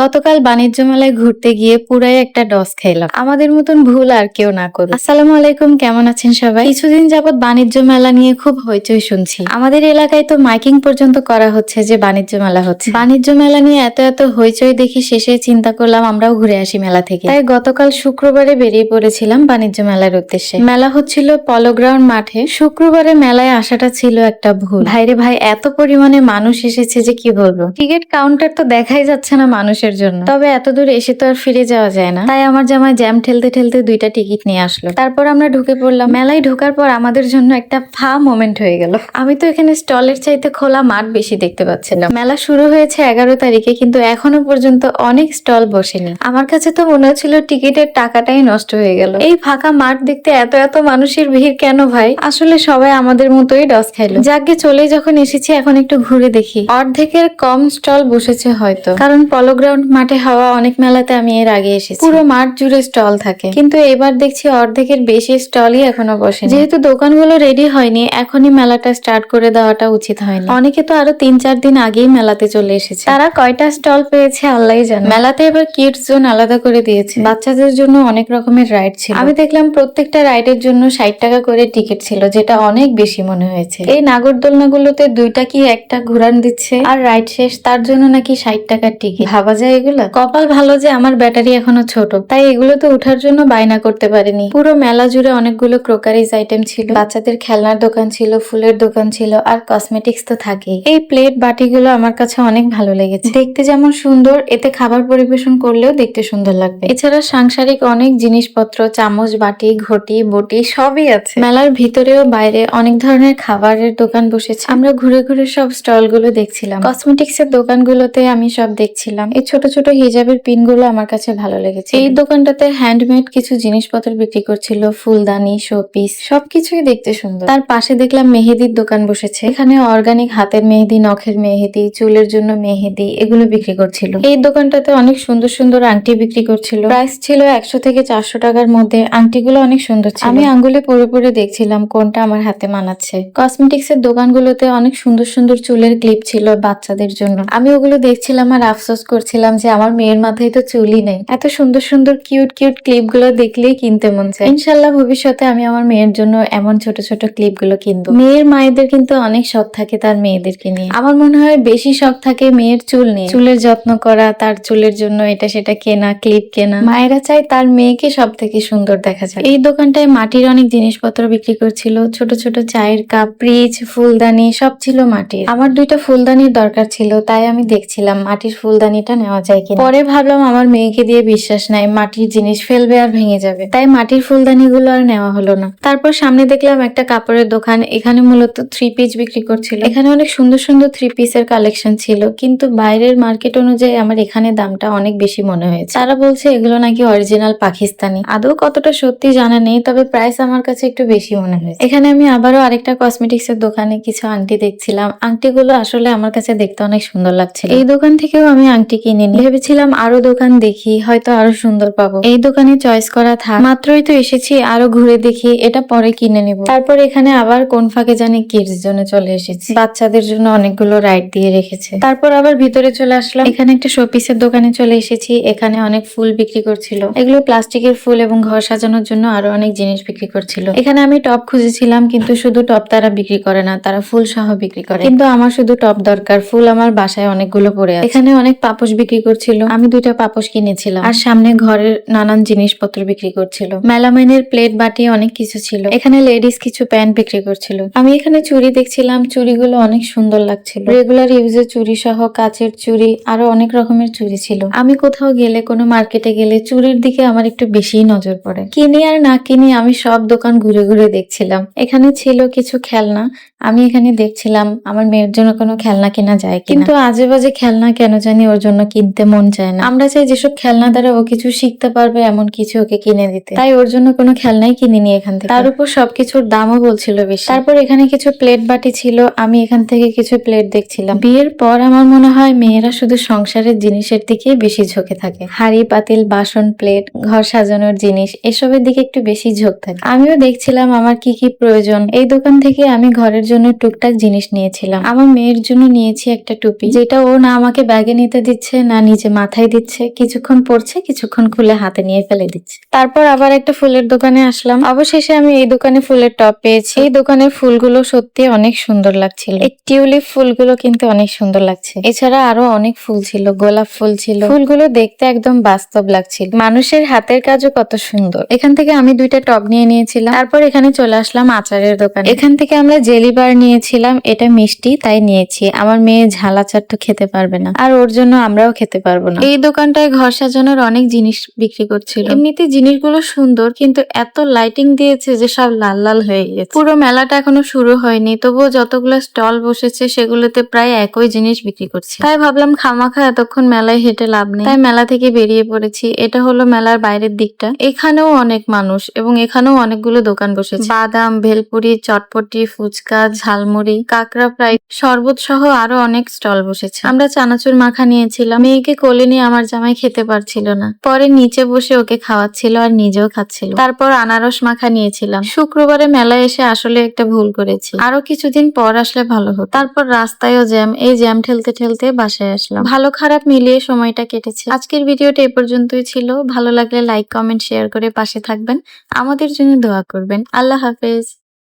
গতকাল বাণিজ্য মেলায় ঘুরতে গিয়ে পুরাই একটা ডস খাইলাম। আমাদের মতন ভুল আর কেউ না করুক। আসসালামু আলাইকুম, কেমন আছেন সবাই? কিছুদিন যাবত বাণিজ্য মেলা নিয়ে খুব হইচই শুনছি। আমাদের এলাকায় তো মাইকিং পর্যন্ত করা হচ্ছে যে বাণিজ্য মেলা হচ্ছে। বাণিজ্য মেলা নিয়ে এত হইচই দেখি শেষে চিন্তা করলাম আমরাও ঘুরে আসি মেলা থেকে। তাই গতকাল শুক্রবারে বেরিয়ে পড়েছিলাম বাণিজ্য মেলার উদ্দেশ্যে। মেলা হচ্ছিল পলো গ্রাউন্ড মাঠে। শুক্রবারে মেলায় আসাটা ছিল একটা ভুল। ভাইরে ভাই, এত পরিমাণে মানুষ এসেছে যে কি বলবো। টিকিট কাউন্টার তো দেখাই যাচ্ছে না মানুষের জন্য। তবে এত দূর এসে তো আর ফিরে যাওয়া যায় না, তাই আমার জামাই জ্যাম ঠেলতে ঠেলতে 2টা টিকিট নিয়ে আসলো। তারপর আমরা ঢুকে পড়লাম। মেলায় ঢোকার পর আমাদের জন্য একটা ফা মোমেন্ট হয়ে গেল। আমি তো এখানে স্টলের চাইতে খোলা মাঠ বেশি দেখতে পাচ্ছিলাম। মেলা শুরু হয়েছে 11 তারিখে, কিন্তু এখনো পর্যন্ত অনেক স্টল বসেনি। আমার কাছে তো মনে হচ্ছিল টিকিটের টাকাটাই নষ্ট হয়ে গেল। এই ফাঁকা মাঠ দেখতে এত মানুষের ভিড় কেন ভাই? আসলে সবাই আমাদের মতোই ডস খাইলো। যাকে চলে যখন এসেছি এখন একটু ঘুরে দেখি। অর্ধেকের কম স্টল বসেছে হয়তো, কারণ পলো গ্রাউন্ড মাঠে হওয়া অনেক মেলাতে আমি এর আগে এসেছি, পুরো মাঠ জুড়ে স্টল থাকে। কিন্তু এবার দেখছি অর্ধেকের বেশি স্টলই এখনো বসে। যেহেতু দোকানগুলো রেডি হয়নি, এখনই মেলাটা স্টার্ট করে দেওয়াটা উচিত হয়নি। অনেকে তো আরো 3-4 দিন আগেই মেলাতে চলে এসেছে। তারা কয়টা স্টল পেয়েছে আল্লাহই জানে। মেলাতে এবার কিডস জোন আলাদা করে দিয়েছে। বাচ্চাদের জন্য অনেক রকমের রাইড ছিল। আমি দেখলাম প্রত্যেকটা রাইডের জন্য 60 টাকা করে টিকিট ছিল, যেটা অনেক বেশি মনে হয়েছে। এই নাগরদোলনাগুলোতে 2টা কি একটা ঘুরান দিচ্ছে, আর রাইড শেষ, তার জন্য নাকি 60 টাকার টিকিট। ভাবা যায় এগুলা? কপাল ভালো যে আমার ব্যাটারি এখনো ছোট, তাই এগুলোতে উঠার জন্য বায়না করতে পারিনি। পুরো মেলা জুড়ে অনেকগুলো ক্রোকারিজ আইটেম ছিল, বাচ্চাদের খেলনার দোকান ছিল, ফুলের দোকান ছিল, আর কসমেটিক্স তো থাকেই। এই প্লেট বাটিগুলো আমার কাছে অনেক ভালো লেগেছে। দেখতে যেমন সুন্দর, এতে খাবার পরিবেশন করলেও দেখতে সুন্দর লাগবে। এছাড়া সাংসারিক অনেক জিনিসপত্র, চামচ, বাটি, ঘটি, বটি সবই আছে। মেলার ভিতরেও বাইরে অনেক ধরনের খাবারের দোকান বসেছে। আমরা ঘুরে ঘুরে সব স্টল গুলো দেখছিলাম। কসমেটিক্স এর দোকানগুলোতে আমি সব দেখছিলাম। এই ছোট ছোট হিজাবের পিন গুলো আমার কাছে ভালো লেগেছে। এই দোকানটাতে হ্যান্ডমেড কিছু জিনিসপত্র বিক্রি করছিল, ফুলদানি, শোপিস, সবকিছুই দেখতে সুন্দর। তার পাশে দেখলাম মেহেদির দোকান বসেছে। এখানে অর্গানিক হাতের মেহেদি, নখের মেহেদি, চুলের জন্য মেহেদি, এগুলো বিক্রি করছিল। এই দোকানটাতে অনেক সুন্দর সুন্দর আংটি বিক্রি করছিল। প্রাইস ছিল 100 থেকে 400 টাকার মধ্যে। আংটিগুলো অনেক সুন্দর ছিল। আমি আঙ্গুলে পরে দেখছিলাম কোনটা আমার হাতে মানাচ্ছে। কসমেটিক্স এর দোকানগুলোতে অনেক সুন্দর সুন্দর চুলের ক্লিপ ছিল বাচ্চাদের জন্য। আমি ওগুলো দেখছিলাম আর আফসোস করছিলাম যে আমার মেয়ের মাথায় তো চুলই নেই। এত সুন্দর সুন্দর কিউট ক্লিপ গুলো দেখলেই কিনতে মন চায়। ইনশাল্লাহ ভবিষ্যতে আমি আমার মেয়ের জন্য এমন ছোট ছোট ক্লিপ গুলো কিনবো। মেয়ের মায়েদের কিন্তু অনেক শখ থাকে তার মেয়েদেরকে নিয়ে। আমার মনে হয় বেশি শখ থাকে মেয়ের চুল নিয়ে, চুলের যত্ন করা, তার চুলের জন্য এটা সেটা কেনা, ক্লিপ কেনা। মায়েরা চায় তার মেয়েকে সব থেকে সুন্দর দেখা যায়। এই দোকানটায় মাটির অনেক জিনিসপত্র বিক্রি করছিল, ছোট ছোট চায়ের কাপ, ফ্রিজ, ফুলদানি, সব ছিল মাটির। আমার 2টা ফুলদানির দরকার ছিল, তাই আমি দেখছিলাম মাটির ফুলদানিটা নেওয়া যায় কিনা। পরে ভাবলাম আমার মেয়েকে দিয়ে বিশ্বাস নাই, মাটির জিনিস ফেলবে আর ভেঙে যাবে, তাই মাটির ফুলদানি গুলো আর নেওয়া হলো না। তারপর সামনে দেখলাম একটা কাপড়ের দোকান। এখানে মূলত 3 পিস বিক্রি করছিল। এখানে অনেক সুন্দর সুন্দর 3 পিসের কালেকশন ছিল, কিন্তু বাইরের মার্কেট অনুযায়ী আমার এখানে দামটা অনেক বেশি মনে হয়েছে। তারা বলছে এগুলো নাকি অরিজিনাল পাকিস্তানি। আদৌ কতটা সত্যি জানা নেই, তবে প্রাইস আমার কাছে একটু বেশি মনে হয়েছে। এখানে আমি আবারও আরেকটা কসমেটিক্স এর দোকানে কিছু আংটি দেখছিলাম। আংটিগুলো আসলে আমার কাছে দেখতে অনেক সুন্দর লাগছিল। এই দোকান থেকেও আমি আংটি কিনে নিই। ভেবেছিলাম আরো দোকান দেখি, হয়তো আরো সুন্দর পাবো। এই দোকানে চয়েস করা থাক, মাত্রই তো এসেছি, আরো ঘুরে দেখি, এটা পরে কিনে নিব। তারপর এখানে আবার কোন ফাঁকে জানি কিডস জোনে চলে এসেছি। বাচ্চাদের জন্য অনেকগুলো রাইড দিয়ে রেখেছে। তারপর আবার ভিতরে চলে আসলাম। এখানে একটা শোপিসের দোকানে চলে এসেছি। এখানে অনেক ফুল বিক্রি করছিল। এগুলো প্লাস্টিকের ফুল এবং ঘর সাজানোর জন্য আরো অনেক জিনিস বিক্রি করছিল। এখানে আমি টপ খুঁজেছিলাম, কিন্তু শুধু টপ তারা বিক্রি করে না, তারা ফুল সহ বিক্রি করে। কিন্তু আমার শুধু টপ দরকার, ফুল আমার বাসায় অনেকগুলো পড়ে আছে। এখানে অনেক পাপোশ বিক্রি করছিল। আমি 2টা পাপোশ কিনেছিলাম। আর সামনে ঘরের নানান জিনিসপত্র বিক্রি করছিল। মেলামাইনের প্লেট, বাটি, অনেক কিছু ছিল। এখানে লেডিস কিছু প্যান্ট বিক্রি করছিল। আমি এখানে চুড়ি দেখছিলাম, চুড়িগুলো অনেক সুন্দর লাগছিল। রেগুলার ইউজের চুড়ি সহ কাচের চুড়ি, আরো অনেক রকমের চুড়ি ছিল। আমি কোথাও গেলে, কোনো মার্কেটে গেলে চুড়ির দিকে আমার একটু বেশি নজর পড়ে। কিনি আর না কিনি, আমি সব দোকান ঘুরে ঘুরে দেখছিলাম। এখানে ছিল কিছু খেলনা। আমি এখানে দেখছিলাম আমার মেয়ের জন্য কোনো খেলনা কেনা যায় কিনা, কিন্তু আজে বাজে খেলনা কেন জানি ওর জন্য কিনতে মন চায় না। আমরা চাই যেসব খেলনা দ্বারা ও কিছু শিখতে পারবে এমন কিছু ওকে কিনে দিতে, তাই ওর জন্য কোনো খেলনাই কিনিনি এখান থেকে। তার উপর সবকিছুর দামও বলছিল বেশি। তারপর এখানে কিছু প্লেট বাটি ছিল, আমি এখান থেকে কিছু প্লেট দেখছিলাম। বিয়ের পর আমার মনে হয় মেয়েরা শুধু সংসারের জিনিসের দিকে বেশি ঝোঁকে থাকে। হাড়ি, পাতিল, বাসন, প্লেট, ঘর সাজানোর জিনিস, এসবের দিকে একটু বেশি ঝোঁক থাকে। আমিও দেখছিলাম আমার কি কি প্রয়োজন। এই দোকান থেকে আমি ঘরের জন্য টুকটাক জিনিস নিয়েছিলাম। আমার মেয়ের জন্য নিয়েছি একটা টুপি, যেটা ও না আমাকে ব্যাগে নিতে দিচ্ছে, না নিজে মাথায় দিচ্ছে, কিছুক্ষণ পড়ছে, কিছুক্ষণ খুলে হাতে নিয়ে ফেলে দিচ্ছে। তারপর আবার একটা ফুলের দোকানে আসলাম। অবশেষে আমি এই দোকানে ফুলের টব পেয়েছি। এই দোকানের ফুলগুলো সত্যি অনেক সুন্দর লাগছিল। এই টিউলিপ ফুলগুলো কিন্তু অনেক সুন্দর লাগছে। এছাড়া আরো অনেক ফুল ছিল, গোলাপ ফুল ছিল। ফুলগুলো দেখতে একদম বাস্তব লাগছিল। মানুষের হাতের কাজও কত সুন্দর। এখান থেকে আমি 2টা টব নিয়ে নিয়েছিলাম। তারপর এখানে চলে আসলাম আচারের দোকানে। এখান থেকে আমরা জেলি বার নিয়েছিলাম। এটা মিষ্টি তাই নিয়েছি। আমার মেয়ে ঝাল আচার তো খেতে পারবে না, আর ওর জন্য আমরাও খেতে পারবো না। এই দোকানটায় ঘর সাজানোর অনেক জিনিস বিক্রি করছিল। এমনিতে জিনিসগুলো সুন্দর, কিন্তু এত লাইটিং দিয়েছে যে সব লাল লাল হয়ে গেছে। পুরো মেলাটা এখনো শুরু হয়নি, তবুও যতগুলো স্টল বসেছে সেগুলোতে প্রায় একই জিনিস বিক্রি করছে। তাই ভাবলাম খামাখা এতক্ষণ মেলায় হেঁটে লাভ নেই, তাই মেলা থেকে বেরিয়ে পড়েছি। এটা হলো মেলার বাইরের দিকটা। এখানেও অনেক মানুষ এবং এখানেও অনেকগুলো দোকান বসেছে। বাদাম, ভেলপুরি, চটপটি, ফুচকা, ঝালমুড়ি, কাঁকড়া ফ্রাই, শরবত সহ আরো অনেক স্টল বসেছে। আমরা চানাচুর মাখা নিয়েছিলাম। মেয়েকে কোলে নিয়ে আমার জামাই খেতে পারছিল না, পরে নিচে বসে ওকে খাওয়াচ্ছিল আর নিজেও খাচ্ছিল। তারপর আনারস মাখা নিয়েছিলাম। শুক্রবারে মেলায় এসে আসলে একটা ভুল করেছি, আরো কিছুদিন পর আসলে ভালো হতো। তারপর রাস্তায়ও জ্যাম, এই জ্যাম ঠেলতে ঠেলতে বাসায় আসলাম। ভালো খারাপ মিলিয়ে সময়টা কেটেছে। আজকের ভিডিওটা এ পর্যন্তই ছিল। ভালো লাগলে লাইক, কমেন্ট, শেয়ার করে পাশে থাকবেন। আমাদের জন্য দোয়া করবেন। আল্লাহ হাফেজ।